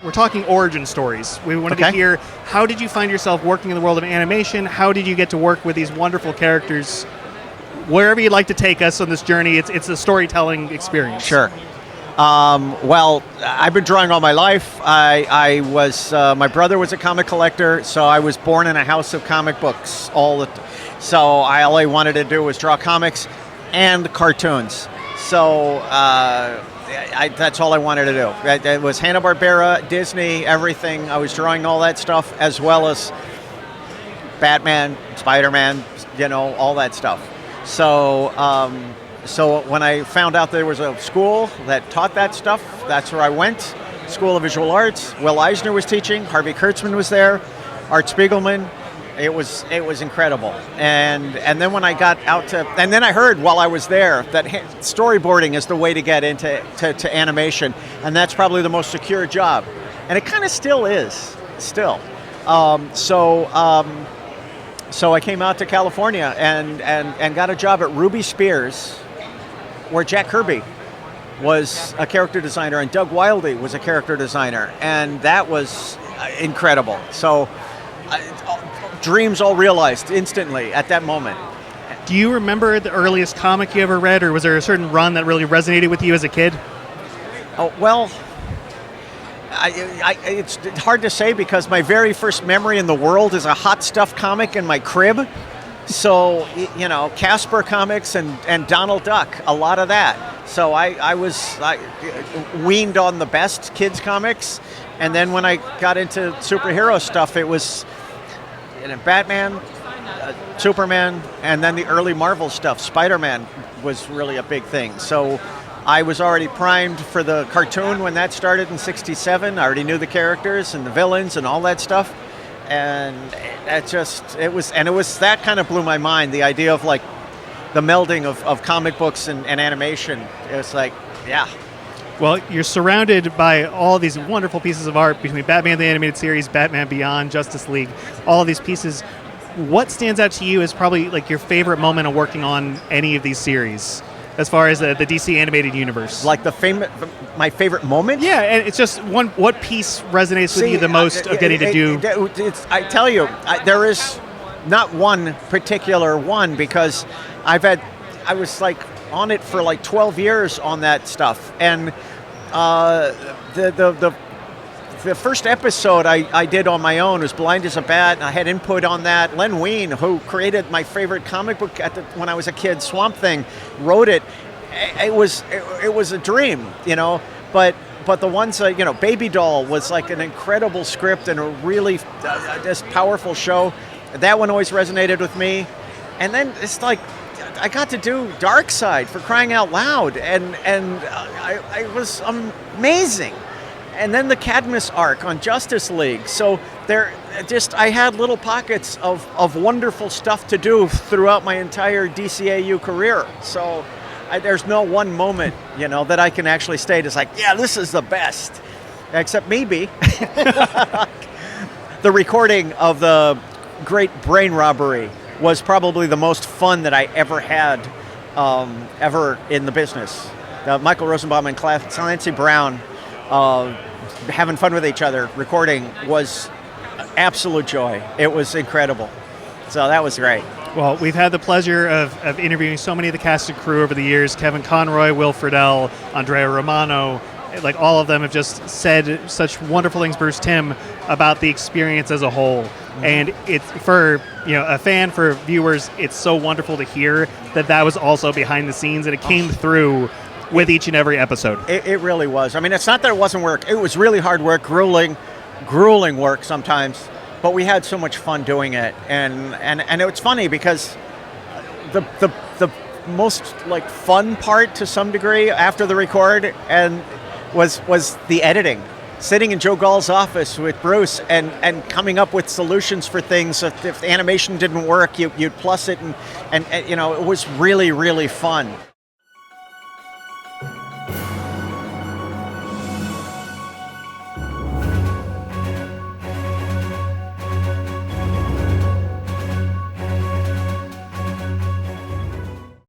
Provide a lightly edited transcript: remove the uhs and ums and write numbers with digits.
we're talking origin stories. We wanted to hear, how did you find yourself working in the world of animation? How did you get to work with these wonderful characters? Wherever you'd like to take us on this journey, it's a storytelling experience. Sure. Well, I've been drawing all my life. I was my brother was a comic collector, so I was born in a house of comic books. So all I wanted to do was draw comics and cartoons. So that's all I wanted to do. It was Hanna-Barbera, Disney, everything. I was drawing all that stuff, as well as Batman, Spider-Man, all that stuff. So when I found out there was a school that taught that stuff, that's where I went. School of Visual Arts. Will Eisner was teaching. Harvey Kurtzman was there. Art Spiegelman. It was incredible. And then when I got out and then I heard while I was there that storyboarding is the way to get into animation, and that's probably the most secure job, and it kind of still is. So I came out to California and got a job at Ruby Spears, where Jack Kirby was a character designer and Doug Wildey was a character designer, and that was incredible. So dreams all realized instantly at that moment. Do you remember the earliest comic you ever read, or was there a certain run that really resonated with you as a kid? Oh, well, it's hard to say, because my very first memory in the world is a Hot Stuff comic in my crib. So, Casper comics and Donald Duck, a lot of that. So I was weaned on the best kids comics. And then when I got into superhero stuff, it was Batman, Superman, and then the early Marvel stuff. Spider-Man was really a big thing. So I was already primed for the cartoon when that started in '67. I already knew the characters and the villains and all that stuff. And it was that kind of blew my mind, the idea of like the melding of comic books and animation. It was like, yeah. Well, you're surrounded by all these wonderful pieces of art between Batman the Animated Series, Batman Beyond, Justice League, all of these pieces. What stands out to you as probably like your favorite moment of working on any of these series, as far as the DC animated universe? Like my favorite moment? Yeah, and it's just what piece resonates with you the most of getting to do? I tell you, there is not one particular one, because I was like on it for like 12 years on that stuff. And the first episode I did on my own was Blind as a Bat, and I had input on that. Len Wein, who created my favorite comic book when I was a kid, Swamp Thing, wrote it. It was a dream, but the ones Baby Doll was like an incredible script and a really just powerful show. That one always resonated with me. And then it's like I got to do Dark Side, for crying out loud, and I was amazing. And then the Cadmus arc on Justice League. So I had little pockets of wonderful stuff to do throughout my entire DCAU career. So there's no one moment, that I can actually state as like, yeah, this is the best. Except maybe the recording of the Great Brain Robbery was probably the most fun that I ever had, ever in the business. Michael Rosenbaum and Clancy Brown having fun with each other, recording, was absolute joy. It was incredible. So that was great. Well, we've had the pleasure of interviewing so many of the cast and crew over the years. Kevin Conroy, Will Friedle, Andrea Romano, like all of them have just said such wonderful things, Bruce Timm, about the experience as a whole. Mm-hmm. And it's for a fan, for viewers, it's so wonderful to hear that was also behind the scenes, and it came through with each and every episode. It really was. I mean, it's not that it wasn't work. It was really hard work, grueling work sometimes, but we had so much fun doing it. And it's funny because the most like fun part to some degree after the record was the editing. Sitting in Joe Gall's office with Bruce and coming up with solutions for things. If the animation didn't work, you'd plus it, and it was really, really fun.